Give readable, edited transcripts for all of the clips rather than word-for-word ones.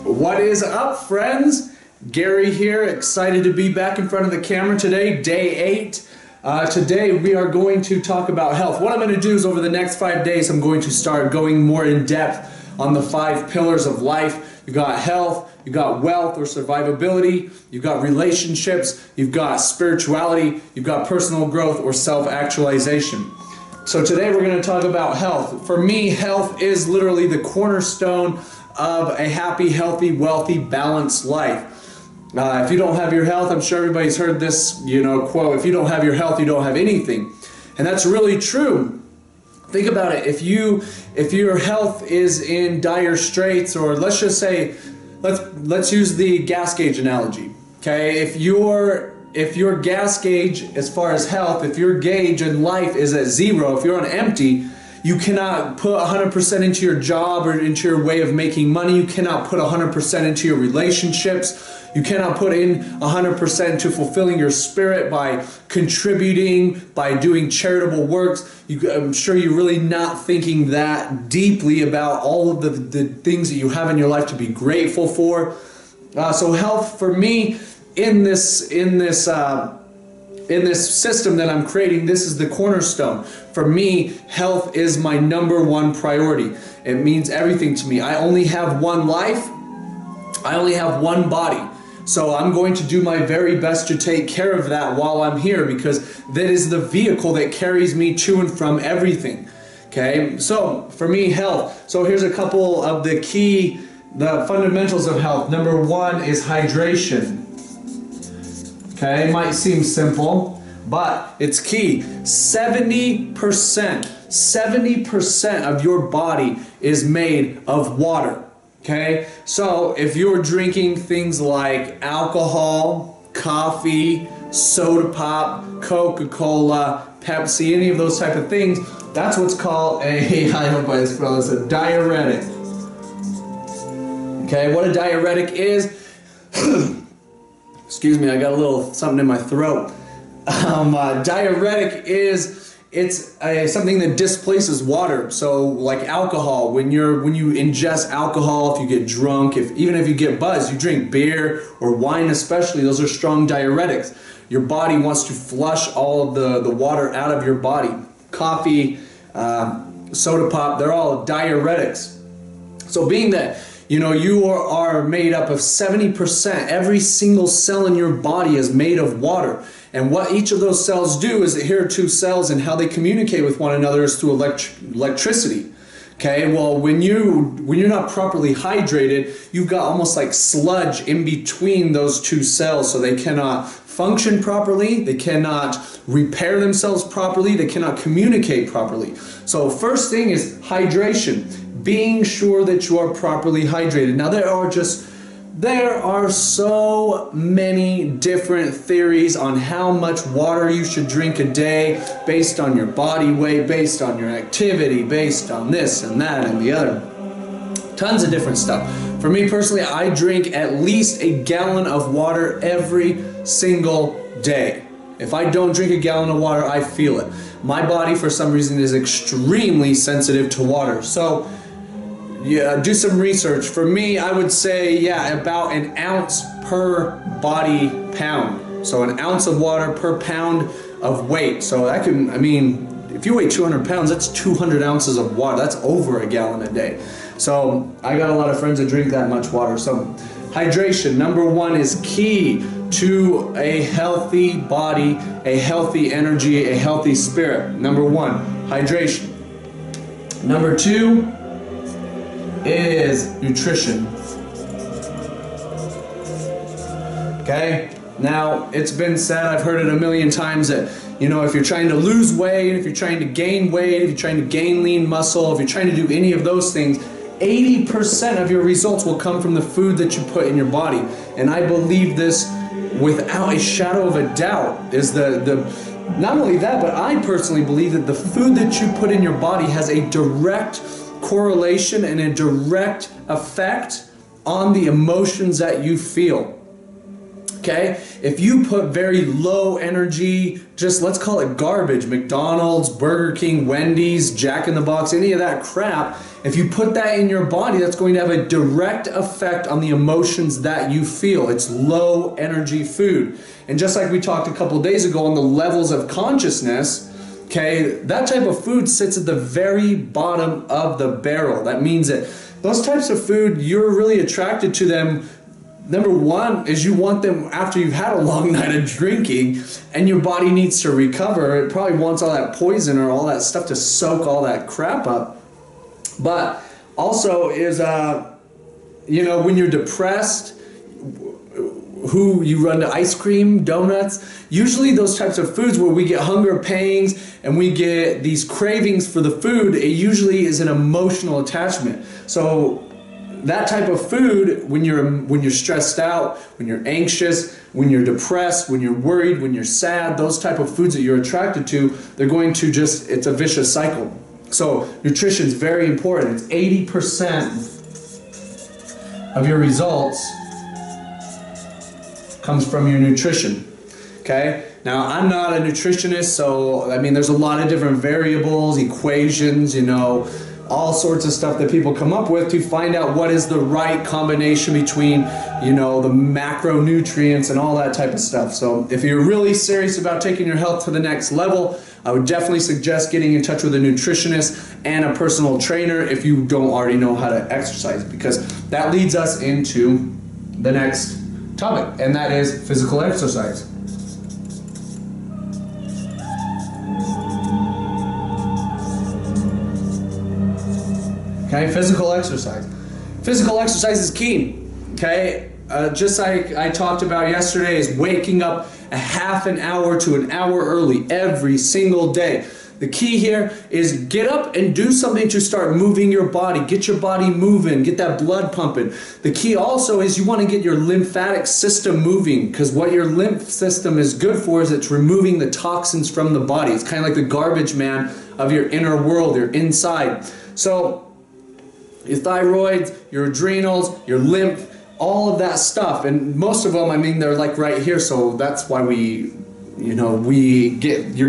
What is up, friends? Gary here, excited to be back in front of the camera today, day 8. Today we are going to talk about health. What I'm going to do is over the next 5 days I'm going to start going more in depth on the 5 pillars of life. You've got health, you've got wealth or survivability, you've got relationships, you've got spirituality, you've got personal growth or self-actualization. So today we're going to talk about health. For me, health is literally the cornerstone of a happy, healthy, wealthy, balanced life. If you don't have your health, I'm sure everybody's heard this, quote, if you don't have your health, you don't have anything. And that's really true. Think about it. If your health is in dire straits, or let's just say, let's use the gas gauge analogy. Okay, if your gas gauge as far as health, if your gauge in life is at 0, if you're on empty, you cannot put 100% into your job or into your way of making money. You cannot put 100% into your relationships. You cannot put in 100% to fulfilling your spirit by contributing, by doing charitable works. I'm sure you're really not thinking that deeply about all of the things that you have in your life to be grateful for. So health for me in this system that I'm creating, this is the cornerstone. For me, health is my #1 priority. It means everything to me. I only have one life. I only have one body. So I'm going to do my very best to take care of that while I'm here, because that is the vehicle that carries me to and from everything. Okay, so for me, health. So here's a couple of the fundamentals of health. #1 is hydration. Okay, it might seem simple, but it's key. 70% of your body is made of water. Okay, so if you're drinking things like alcohol, coffee, soda pop, Coca-Cola, Pepsi, any of those type of things, that's what's called I hope I spell this, a diuretic. Okay, what a diuretic is, excuse me, I got a little something in my throat. Diuretic is something that displaces water. So like alcohol, when you ingest alcohol, if you get drunk, even if you get buzzed, you drink beer or wine especially, those are strong diuretics. Your body wants to flush all of the water out of your body. Coffee, soda pop, they're all diuretics. So being that you are made up of 70%. Every single cell in your body is made of water. And what each of those cells do is that here are 2 cells, and how they communicate with one another is through electricity. Okay, well, when you're not properly hydrated, you've got almost like sludge in between those 2 cells, so they cannot function properly, they cannot repair themselves properly, they cannot communicate properly. So first thing is hydration. Being sure that you are properly hydrated. Now there are so many different theories on how much water you should drink a day, based on your body weight, based on your activity, based on this and that and the other. Tons of different stuff. For me personally, I drink at least a gallon of water every single day. If I don't drink a gallon of water, I feel it. My body, for some reason, is extremely sensitive to water. So yeah, do some research. For me, I would say, about an ounce per body pound. So an ounce of water per pound of weight. So that can, if you weigh 200 pounds, that's 200 ounces of water. That's over a gallon a day. So I got a lot of friends that drink that much water. So hydration, #1, is key to a healthy body, a healthy energy, a healthy spirit. #1, hydration. #2 is nutrition. Okay, now it's been said, I've heard it a million times, that if you're trying to lose weight, if you're trying to gain weight, if you're trying to gain lean muscle, if you're trying to do any of those things, 80% of your results will come from the food that you put in your body. And I believe this without a shadow of a doubt. Is not only that, but I personally believe that the food that you put in your body has a direct correlation and a direct effect on the emotions that you feel. Okay, if you put very low energy, just let's call it garbage, McDonald's, Burger King, Wendy's, Jack in the Box, any of that crap, if you put that in your body, that's going to have a direct effect on the emotions that you feel. It's low energy food. And just like we talked a couple days ago on the levels of consciousness, okay, that type of food sits at the very bottom of the barrel. That means that those types of food, you're really attracted to them. Number one is you want them after you've had a long night of drinking and your body needs to recover. It probably wants all that poison or all that stuff to soak all that crap up. But also is, you know, when you're depressed, you run to ice cream, donuts, usually those types of foods where we get hunger pangs and we get these cravings for the food, it usually is an emotional attachment. So that type of food, when you're stressed out, when you're anxious, when you're depressed, when you're worried, when you're sad, those type of foods that you're attracted to, they're going to just, it's a vicious cycle. So nutrition is very important. It's 80% of your results comes from your nutrition. Okay? Now, I'm not a nutritionist, so I mean, there's a lot of different variables, equations, you know, all sorts of stuff that people come up with to find out what is the right combination between, you know, the macronutrients and all that type of stuff. So if you're really serious about taking your health to the next level, I would definitely suggest getting in touch with a nutritionist and a personal trainer if you don't already know how to exercise, because that leads us into the next topic, and that is physical exercise. Okay, physical exercise. Physical exercise is key. Okay, just like I talked about yesterday, is waking up a half an hour to an hour early every single day. The key here is get up and do something to start moving your body. Get your body moving, get that blood pumping. The key also is you want to get your lymphatic system moving, because what your lymph system is good for is it's removing the toxins from the body. It's kind of like the garbage man of your inner world, your inside. So your thyroid, your adrenals, your lymph, all of that stuff, and most of them, I mean, they're like right here, so that's why you're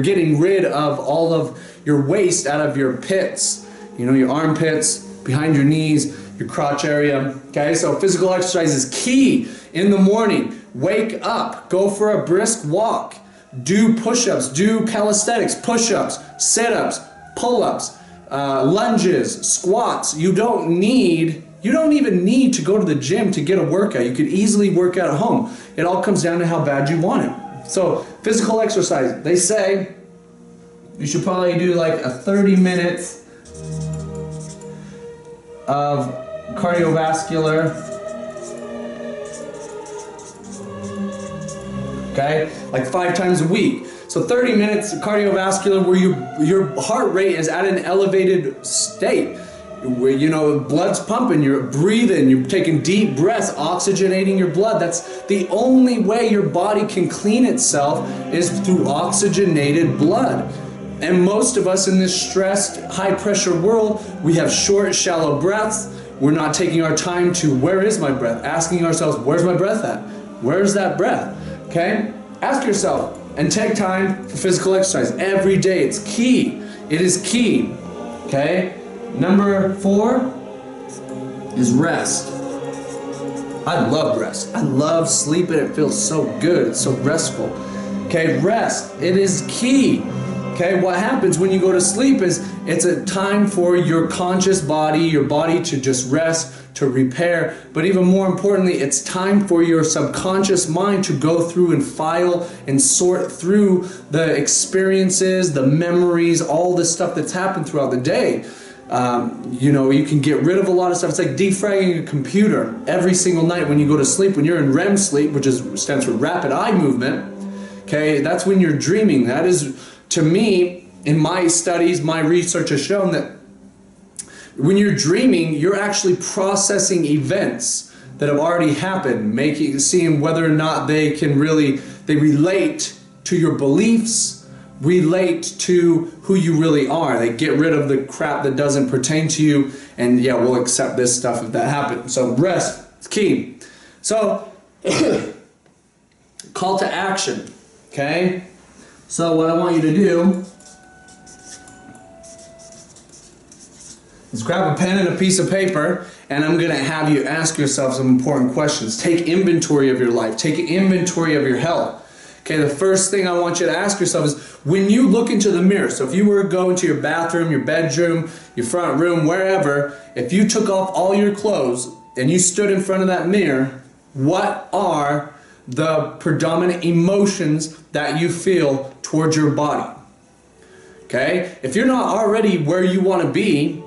getting rid of all of your waste out of your pits, you know, your armpits, behind your knees, your crotch area. Okay, so physical exercise is key. In the morning, wake up, go for a brisk walk, do push-ups, do calisthenics, push-ups, sit-ups, pull-ups, lunges, squats. You don't even need to go to the gym to get a workout. You could easily work out at home. It all comes down to how bad you want it. So physical exercise, they say you should probably do like a 30 minutes of cardiovascular, okay, like 5 times a week. So 30 minutes of cardiovascular where your heart rate is at an elevated state, where, you know, blood's pumping, you're breathing, you're taking deep breaths, oxygenating your blood. That's the only way your body can clean itself, is through oxygenated blood. And most of us in this stressed, high-pressure world, we have short, shallow breaths. We're not taking our time to, where is my breath? Asking ourselves, where's my breath at? Where's that breath? Okay? Ask yourself and take time for physical exercise every day. It's key. It is key. Okay? Number 4 is rest. I love rest. I love sleeping. It feels so good. It's so restful. Okay, rest. It is key. Okay, what happens when you go to sleep is it's a time for your conscious body, your body to just rest, to repair. But even more importantly, it's time for your subconscious mind to go through and file and sort through the experiences, the memories, all the stuff that's happened throughout the day. You know, you can get rid of a lot of stuff. It's like defragging a computer every single night when you go to sleep. When you're in REM sleep, which stands for rapid eye movement, okay, that's when you're dreaming. That is, to me, in my studies, my research has shown that when you're dreaming, you're actually processing events that have already happened, seeing whether or not they relate to your beliefs, relate to who you really are. They get rid of the crap that doesn't pertain to you, and yeah, we'll accept this stuff if that happens. So rest is key. So call to action. Okay? So what I want you to do is grab a pen and a piece of paper, and I'm going to have you ask yourself some important questions. Take inventory of your life. Take inventory of your health. Okay, the first thing I want you to ask yourself is, when you look into the mirror, so if you were to go into your bathroom, your bedroom, your front room, wherever, if you took off all your clothes and you stood in front of that mirror, what are the predominant emotions that you feel towards your body? Okay, if you're not already where you want to be,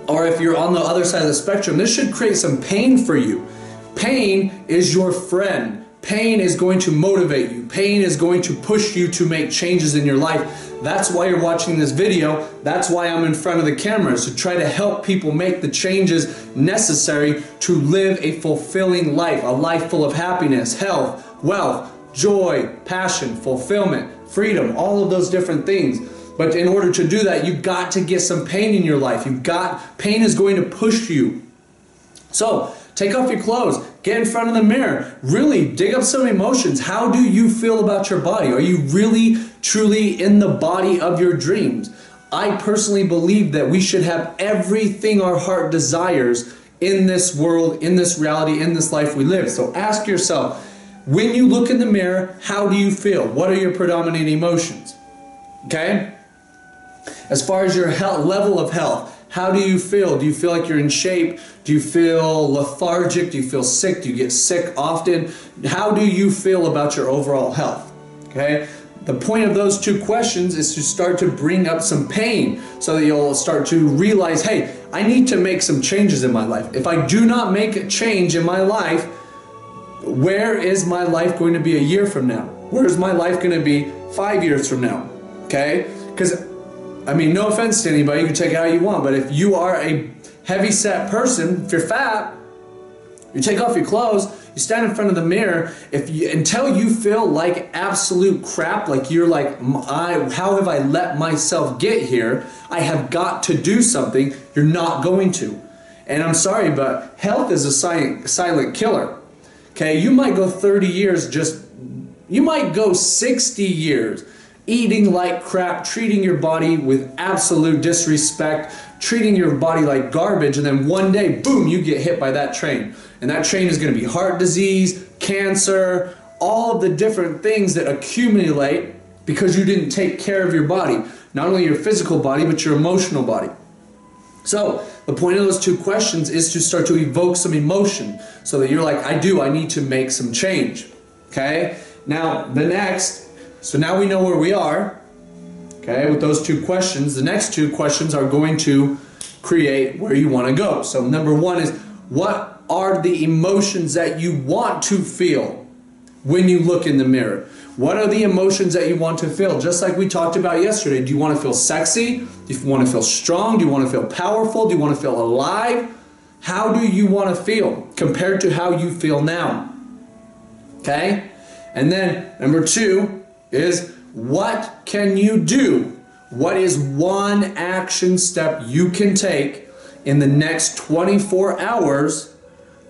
or if you're on the other side of the spectrum, this should create some pain for you. Pain is your friend. Pain is going to motivate you. Pain is going to push you to make changes in your life. That's why you're watching this video. That's why I'm in front of the camera, to try to help people make the changes necessary to live a fulfilling life, a life full of happiness, health, wealth, joy, passion, fulfillment, freedom, all of those different things. But in order to do that, you've got to get some pain in your life. Pain is going to push you. So, take off your clothes, get in front of the mirror, really dig up some emotions. How do you feel about your body? Are you really, truly in the body of your dreams? I personally believe that we should have everything our heart desires in this world, in this reality, in this life we live. So ask yourself, when you look in the mirror, how do you feel? What are your predominant emotions? Okay? As far as your health, level of health, how do you feel? Do you feel like you're in shape? Do you feel lethargic? Do you feel sick? Do you get sick often? How do you feel about your overall health? Okay? The point of those two questions is to start to bring up some pain so that you'll start to realize, hey, I need to make some changes in my life. If I do not make a change in my life, where is my life going to be a year from now? Where is my life going to be 5 years from now? Okay? Because, I mean, no offense to anybody, you can take it how you want, but if you are a heavy-set person, if you're fat, you take off your clothes, you stand in front of the mirror, until you feel like absolute crap, like you're like, how have I let myself get here? I have got to do something. You're not going to. And I'm sorry, but health is a silent killer. Okay, you might go 30 years you might go 60 years eating like crap, treating your body with absolute disrespect, treating your body like garbage, and then one day, boom, you get hit by that train. And that train is going to be heart disease, cancer, all of the different things that accumulate because you didn't take care of your body. Not only your physical body, but your emotional body. So, the point of those two questions is to start to evoke some emotion so that you're like, I need to make some change. Okay? Now, so now we know where we are, okay, with those two questions. The next two questions are going to create where you want to go. So number one is, what are the emotions that you want to feel when you look in the mirror? What are the emotions that you want to feel? Just like we talked about yesterday. Do you want to feel sexy? Do you want to feel strong? Do you want to feel powerful? Do you want to feel alive? How do you want to feel compared to how you feel now? Okay? And then number two is, what can you do? What is one action step you can take in the next 24 hours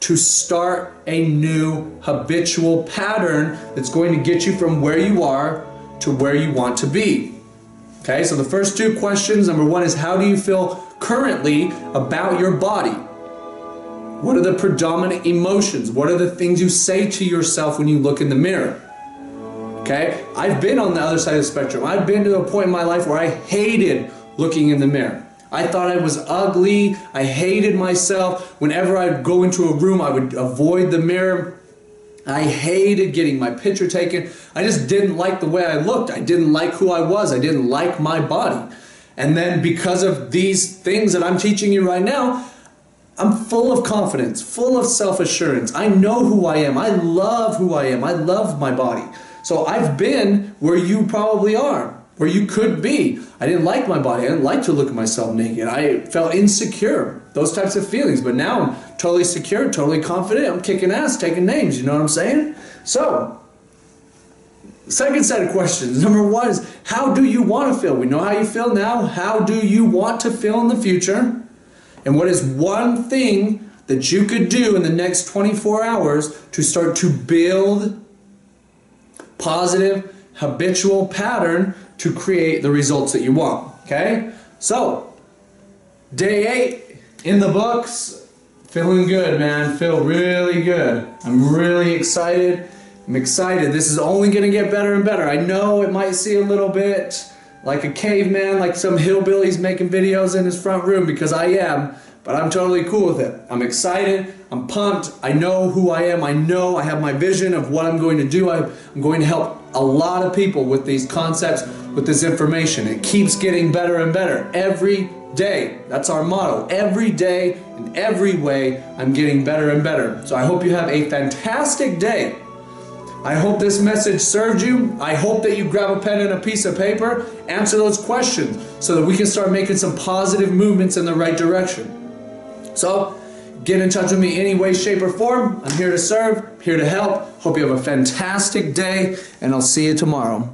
to start a new habitual pattern that's going to get you from where you are to where you want to be? Okay, so the first two questions, number one is, how do you feel currently about your body? What are the predominant emotions? What are the things you say to yourself when you look in the mirror? Okay, I've been on the other side of the spectrum. I've been to a point in my life where I hated looking in the mirror. I thought I was ugly. I hated myself. Whenever I'd go into a room, I would avoid the mirror. I hated getting my picture taken. I just didn't like the way I looked. I didn't like who I was. I didn't like my body. And then because of these things that I'm teaching you right now, I'm full of confidence, full of self-assurance. I know who I am. I love who I am. I love my body. So I've been where you probably are, where you could be. I didn't like my body. I didn't like to look at myself naked. I felt insecure, those types of feelings. But now I'm totally secure, totally confident. I'm kicking ass, taking names. You know what I'm saying? So, second set of questions. Number one is, how do you want to feel? We know how you feel now. How do you want to feel in the future? And what is one thing that you could do in the next 24 hours to start to build positive, habitual pattern to create the results that you want. Okay? So, day 8 in the books. Feeling good, man. Feel really good. I'm really excited. I'm excited. This is only going to get better and better. I know it might seem a little bit like a caveman, like some hillbillies making videos in his front room, because I am, but I'm totally cool with it. I'm excited. I'm pumped. I know who I am. I know I have my vision of what I'm going to do. I'm going to help a lot of people with these concepts, with this information. It keeps getting better and better every day. That's our motto. Every day, in every way, I'm getting better and better. So I hope you have a fantastic day. I hope this message served you. I hope that you grab a pen and a piece of paper, answer those questions so that we can start making some positive movements in the right direction. So, get in touch with me any way, shape, or form. I'm here to serve, here to help. Hope you have a fantastic day, and I'll see you tomorrow.